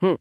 हम्म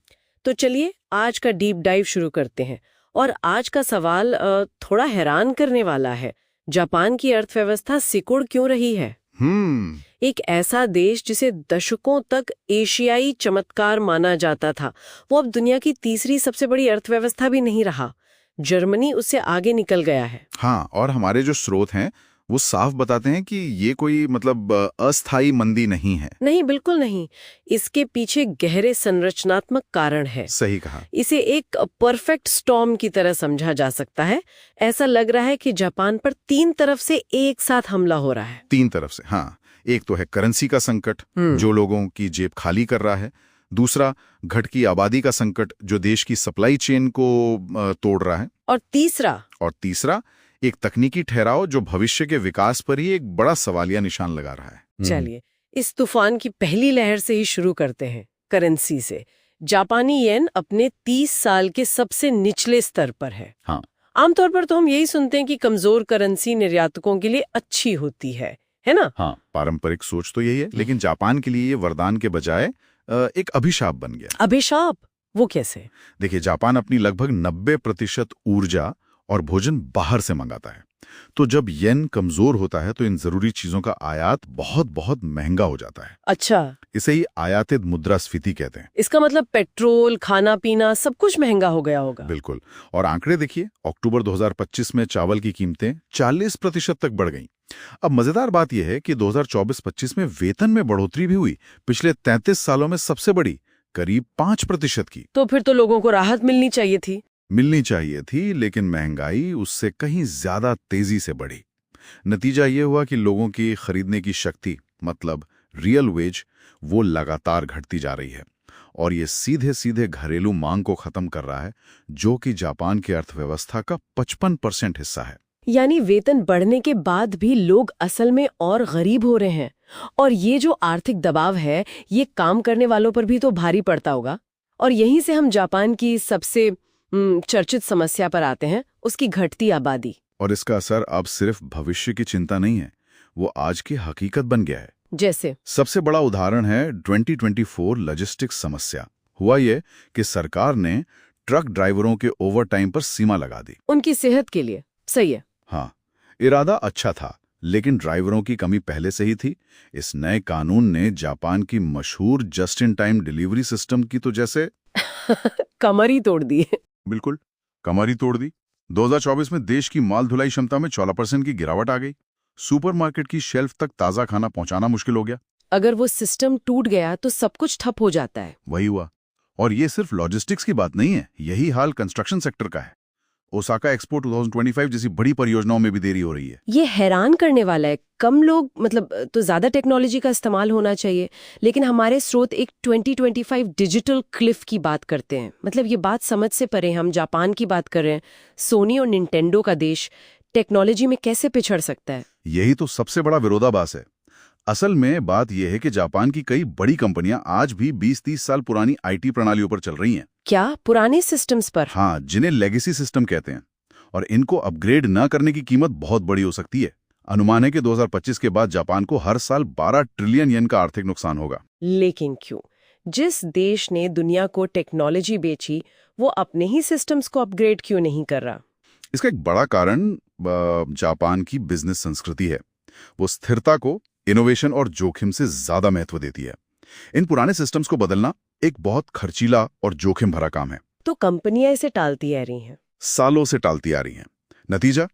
तो चलिए आज का डीप डाइव शुरू करते हैं। और आज का सवाल थोड़ा हैरान करने वाला है। जापान की अर्थव्यवस्था सिकुड़ क्यों रही है? हम्म। एक ऐसा देश जिसे दशकों तक एशियाई चमत्कार माना जाता था, वो अब दुनिया की तीसरी सबसे बड़ी अर्थव्यवस्था भी नहीं रहा। जर्मनी उससे आगे निकल गया है। हाँ, और हमारे जो स्रोत हैं वो साफ बताते हैं कि ये कोई मतलब अस्थाई मंदी नहीं है। नहीं, बिल्कुल नहीं। इसके पीछे गहरे संरचनात्मक कारण है। सही कहा। इसे एक परफेक्ट स्टॉर्म की तरह समझा जा सकता है। ऐसा लग रहा है कि जापान पर तीन तरफ से एक साथ हमला हो रहा है। तीन तरफ से, हाँ। एक तो है करेंसी का संकट जो लोगों की जेब खाली कर रहा है। दूसरा, घटती आबादी का संकट जो देश की सप्लाई चेन को तोड़ रहा है। और तीसरा एक तकनीकी ठहराव जो भविष्य के विकास पर ही एक बड़ा सवालिया निशान लगा रहा है। चलिए इस तूफान की पहली लहर से ही शुरू करते हैं, करेंसी से। जापानी येन अपने 30 साल के सबसे निचले स्तर पर है। हाँ। आमतौर पर तो हम यही सुनते हैं कि कमजोर करेंसी निर्यातकों के लिए अच्छी होती है ना? हाँ, पारंपरिक सोच तो यही है, लेकिन जापान के लिए ये वरदान के बजाय एक अभिशाप बन गया। अभिशाप? वो कैसे? देखिए, जापान अपनी लगभग 90% ऊर्जा और भोजन बाहर से मंगाता है। तो जब येन कमजोर होता है तो इन जरूरी चीजों का आयात बहुत बहुत महंगा हो जाता है। अच्छा, इसे ही आयातित मुद्रास्फीति कहते हैं। इसका मतलब पेट्रोल, खाना पीना सब कुछ महंगा हो गया होगा। बिल्कुल। और आंकड़े देखिए, अक्टूबर 2025 में चावल की कीमतें 40% तक बढ़ गईं। अब मजेदार बात यह है कि 2024-25 में वेतन में बढ़ोतरी भी हुई, पिछले 33 सालों में सबसे बड़ी, करीब 5% की। तो फिर तो लोगों को राहत मिलनी चाहिए थी, लेकिन महंगाई उससे कहीं ज्यादा तेजी से बढ़ी। नतीजा ये हुआ कि लोगों की खरीदने की शक्ति, मतलब रियल वेज, वो लगातार घटती जा रही है। और ये सीधे सीधे घरेलू मांग को खत्म कर रहा है, जो कि जापान की अर्थव्यवस्था का 55% हिस्सा है। यानी वेतन बढ़ने के बाद भी लोग असल में और गरीब हो रहे हैं। और ये जो आर्थिक दबाव है, ये काम करने वालों पर भी तो भारी पड़ता होगा। और यहीं से हम जापान की सबसे चर्चित समस्या पर आते हैं, उसकी घटती आबादी। और इसका असर अब सिर्फ भविष्य की चिंता नहीं है, वो आज की हकीकत बन गया है। जैसे सबसे बड़ा उदाहरण है 2024 लॉजिस्टिक्स समस्या। हुआ ये कि सरकार ने ट्रक ड्राइवरों के ओवरटाइम पर सीमा लगा दी। उनकी सेहत के लिए सही है। हाँ, इरादा अच्छा था, लेकिन ड्राइवरों की कमी पहले से ही थी। इस नए कानून ने जापान की मशहूर just in time delivery system की तो जैसे कमर ही तोड़ दी है। बिल्कुल, कमर ही तोड़ दी। 2024 में देश की माल ढुलाई क्षमता में 14% की गिरावट आ गई। सुपरमार्केट की शेल्फ तक ताजा खाना पहुंचाना मुश्किल हो गया। अगर वो सिस्टम टूट गया तो सब कुछ ठप हो जाता है। वही हुआ। और ये सिर्फ लॉजिस्टिक्स की बात नहीं है, यही हाल कंस्ट्रक्शन सेक्टर का है। ओसाका एक्सपो 2025 जैसी बड़ी परियोजनाओं में भी देरी हो रही है। ये हैरान करने वाला है। कम लोग, मतलब तो ज्यादा टेक्नोलॉजी का इस्तेमाल होना चाहिए, लेकिन हमारे स्रोत एक 2025 डिजिटल क्लिफ की बात करते हैं। मतलब ये बात समझ से परे, हम जापान की बात कर रहे हैं। सोनी और निंटेंडो का देश टेक्नोलॉजी में कैसे पिछड़ सकता है? यही तो सबसे बड़ा विरोधाभास है। असल में बात यह है कि जापान की कई बड़ी कंपनियां आज भी 20-30 साल पुरानी आईटी प्रणालियों पर चल रही हैं। क्या पुराने सिस्टम्स पर? हाँ, जिन्हें लेगेसी सिस्टम कहते हैं। और इनको अपग्रेड न करने की कीमत बहुत बड़ी हो सकती है। अनुमान है कि 2025 के बाद जापान को हर साल 12 ट्रिलियन येन का आर्थिक नुकसान होगा। लेकिन क्यों? जिस देश ने दुनिया को टेक्नोलॉजी बेची, वो अपने ही सिस्टम्स को अपग्रेड क्यों नहीं कर रहा? इसका एक बड़ा कारण जापान की बिजनेस संस्कृति है। वो स्थिरता को, इनोवेशन और जोखिम से ज्यादा महत्व देती है। इन पुराने सिस्टम्स को बदलना एक बहुत खर्चीला और जोखिम भरा काम है। तो कंपनियां इसे टालती आ रही हैं। सालों से टालती आ रही हैं। नतीजा,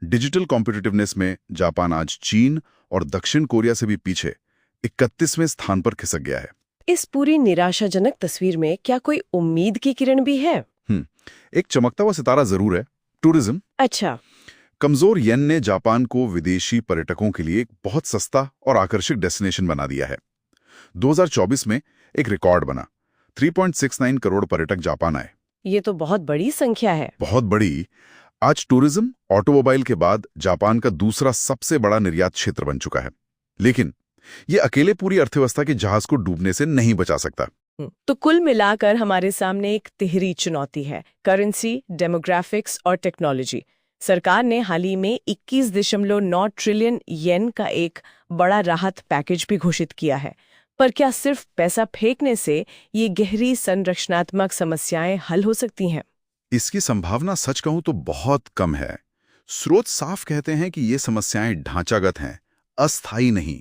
डिजिटल कॉम्पिटिटिवनेस में जापान आज चीन और दक्षिण कोरिया से भी पीछे 31वें स्थान पर खिसक गया है। इस पूरी निराशाजनक तस्वीर में क्या कोई उम्मीद की किरण भी है? एक चमकता हुआ सितारा जरूर है, टूरिज्म। अच्छा। कमजोर येन ने जापान को विदेशी पर्यटकों के लिए एक बहुत सस्ता और आकर्षक डेस्टिनेशन बना दिया है। 2024 में एक रिकॉर्ड बना, 3.69 करोड़ पर्यटक जापान आए। ये तो बहुत बड़ी संख्या है। बहुत बड़ी। आज टूरिज्म ऑटोमोबाइल के बाद जापान का दूसरा सबसे बड़ा निर्यात क्षेत्र बन चुका है। लेकिन ये अकेले पूरी अर्थव्यवस्था के जहाज को डूबने से नहीं बचा सकता। तो कुल मिलाकर हमारे सामने एक तिहरी चुनौती है, करेंसी, डेमोग्राफिक्स और टेक्नोलॉजी। सरकार ने हाल ही में 21.9 ट्रिलियन येन का एक बड़ा राहत पैकेज भी घोषित किया है। पर क्या सिर्फ पैसा फेंकने से ये गहरी संरचनात्मक समस्याएं हल हो सकती हैं? इसकी संभावना सच कहूं तो बहुत कम है। स्रोत साफ कहते हैं कि ये समस्याएं ढांचागत हैं, अस्थायी नहीं।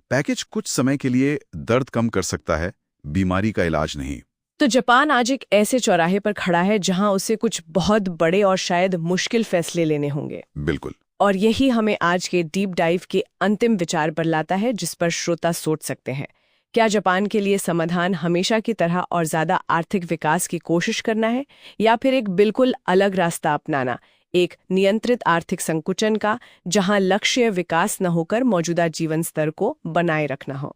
पैकेज कुछ समय के लिए दर्द कम कर सकता है, बीमारी का इलाज नहीं। तो जापान आज एक ऐसे चौराहे पर खड़ा है जहां उसे कुछ बहुत बड़े और शायद मुश्किल फैसले लेने होंगे। बिल्कुल। और यही हमें आज के डीप डाइव के अंतिम विचार पर लाता है, जिस पर श्रोता सोच सकते हैं। क्या जापान के लिए समाधान हमेशा की तरह और ज्यादा आर्थिक विकास की कोशिश करना है, या फिर एक बिल्कुल अलग रास्ता अपनाना, एक नियंत्रित आर्थिक संकुचन का, जहां लक्ष्य विकास न होकर मौजूदा जीवन स्तर को बनाए रखना हो?